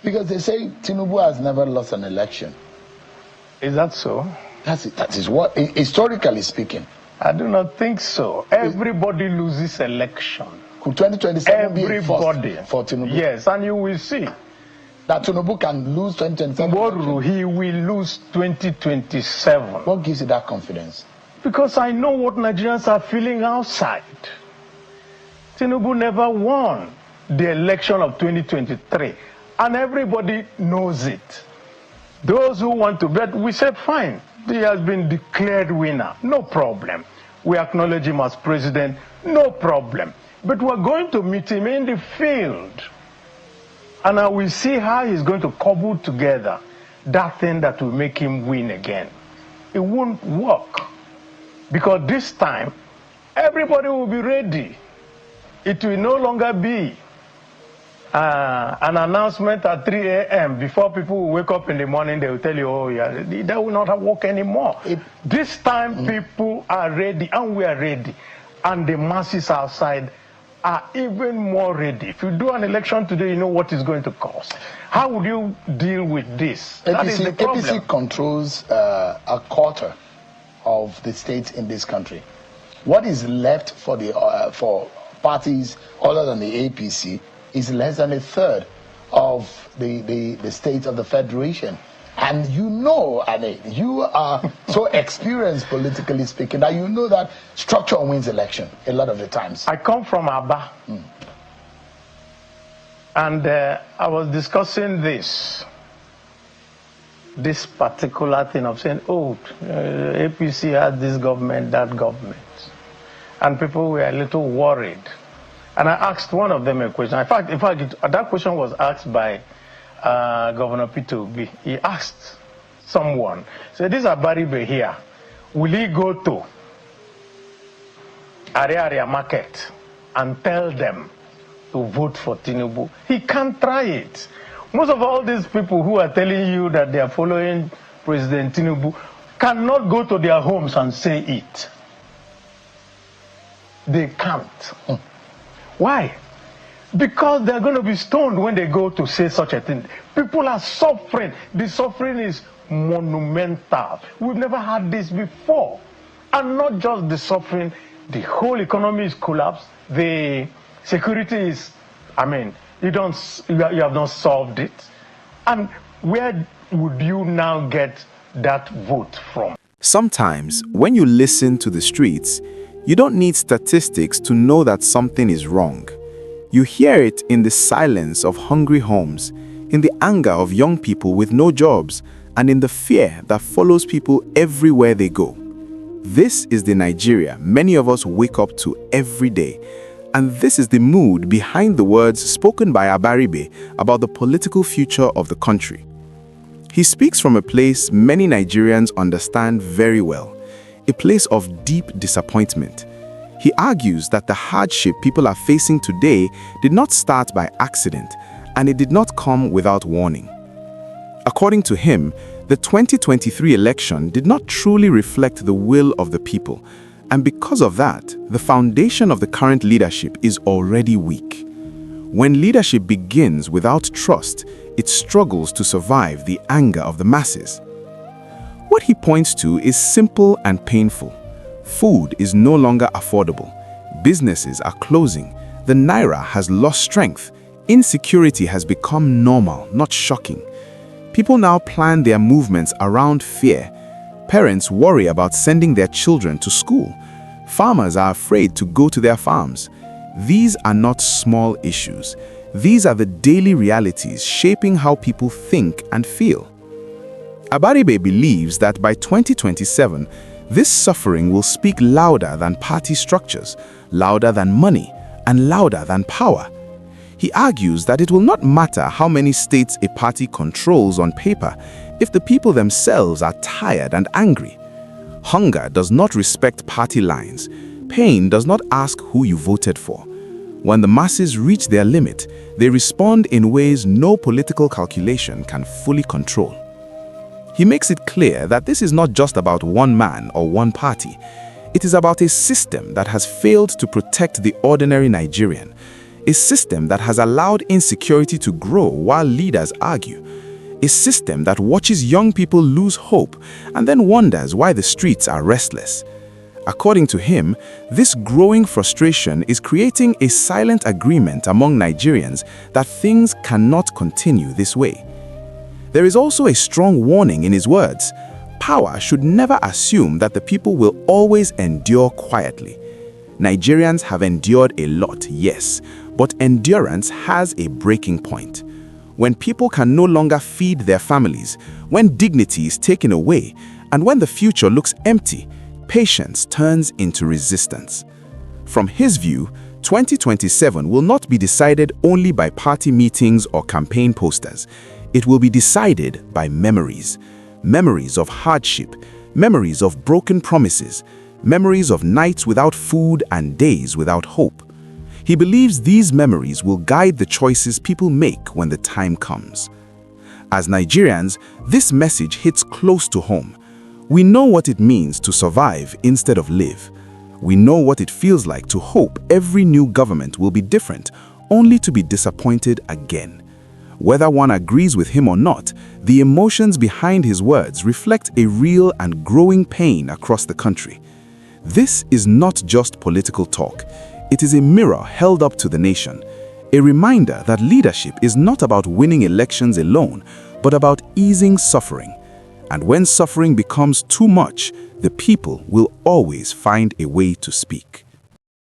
Because they say Tinubu has never lost an election. Is that so? That is what, historically speaking. I do not think so. Everybody loses election. Could 2027 be a first for Tinubu? Yes, and you will see. That Tinubu can lose 2027? He will lose 2027. What gives you that confidence? Because I know what Nigerians are feeling outside. Tinubu never won the election of 2023, and everybody knows it. Those who want to bet, we said, fine, he has been declared winner, no problem. We acknowledge him as president, no problem. But we're going to meet him in the field. And I will see how he's going to cobble together that thing that will make him win again. It won't work. Because this time, everybody will be ready. It will no longer be an announcement at 3 a.m. before people will wake up in the morning. They will tell you, oh, yeah, that will not work anymore. This time, people are ready, and we are ready. And the masses outside are even more ready. If you do an election today, you know what it's going to cost. How would you deal with this? That is the problem. APC controls a quarter of the states in this country. What is left for the for parties other than the APC is less than a third of the states of the federation. And you know, Ane, you are so experienced politically speaking that you know that structure wins election a lot of the times. I come from Aba. And I was discussing this particular thing of saying, oh, APC has this government, that government. And people were a little worried. And I asked one of them a question. In fact, that question was asked by Governor Peter Obi. He asked someone, so this Abaribe here, will he go to area market and tell them to vote for Tinubu? He can't try it. Most of all these people who are telling you that they are following President Tinubu cannot go to their homes and say it. They can't. Why? Because they're going to be stoned when they go to say such a thing. People are suffering. The suffering is monumental. We've never had this before. And not just the suffering, the whole economy is collapsed. The security is, you have not solved it. And where would you now get that vote from? Sometimes, when you listen to the streets, you don't need statistics to know that something is wrong. You hear it in the silence of hungry homes, in the anger of young people with no jobs, and in the fear that follows people everywhere they go. This is the Nigeria many of us wake up to every day, and this is the mood behind the words spoken by Abaribe about the political future of the country. He speaks from a place many Nigerians understand very well, a place of deep disappointment. He argues that the hardship people are facing today did not start by accident, and it did not come without warning. According to him, the 2023 election did not truly reflect the will of the people, and because of that, the foundation of the current leadership is already weak. When leadership begins without trust, it struggles to survive the anger of the masses. What he points to is simple and painful. Food is no longer affordable. Businesses are closing. The naira has lost strength. Insecurity has become normal, not shocking. People now plan their movements around fear. Parents worry about sending their children to school. Farmers are afraid to go to their farms. These are not small issues. These are the daily realities shaping how people think and feel. Abaribe believes that by 2027, this suffering will speak louder than party structures, louder than money, and louder than power. He argues that it will not matter how many states a party controls on paper if the people themselves are tired and angry. Hunger does not respect party lines. Pain does not ask who you voted for. When the masses reach their limit, they respond in ways no political calculation can fully control. He makes it clear that this is not just about one man or one party. It is about a system that has failed to protect the ordinary Nigerian. a system that has allowed insecurity to grow while leaders argue, a system that watches young people lose hope and then wonders why the streets are restless. According to him, this growing frustration is creating a silent agreement among Nigerians that things cannot continue this way. There is also a strong warning in his words. Power should never assume that the people will always endure quietly. Nigerians have endured a lot, yes, but endurance has a breaking point. When people can no longer feed their families, when dignity is taken away, and when the future looks empty, patience turns into resistance. From his view, 2027 will not be decided only by party meetings or campaign posters. It will be decided by memories. Memories of hardship, memories of broken promises, memories of nights without food and days without hope. He believes these memories will guide the choices people make when the time comes. As Nigerians, this message hits close to home. We know what it means to survive instead of live. We know what it feels like to hope every new government will be different, only to be disappointed again. Whether one agrees with him or not, the emotions behind his words reflect a real and growing pain across the country. This is not just political talk. It is a mirror held up to the nation, a reminder that leadership is not about winning elections alone, but about easing suffering. And when suffering becomes too much, the people will always find a way to speak.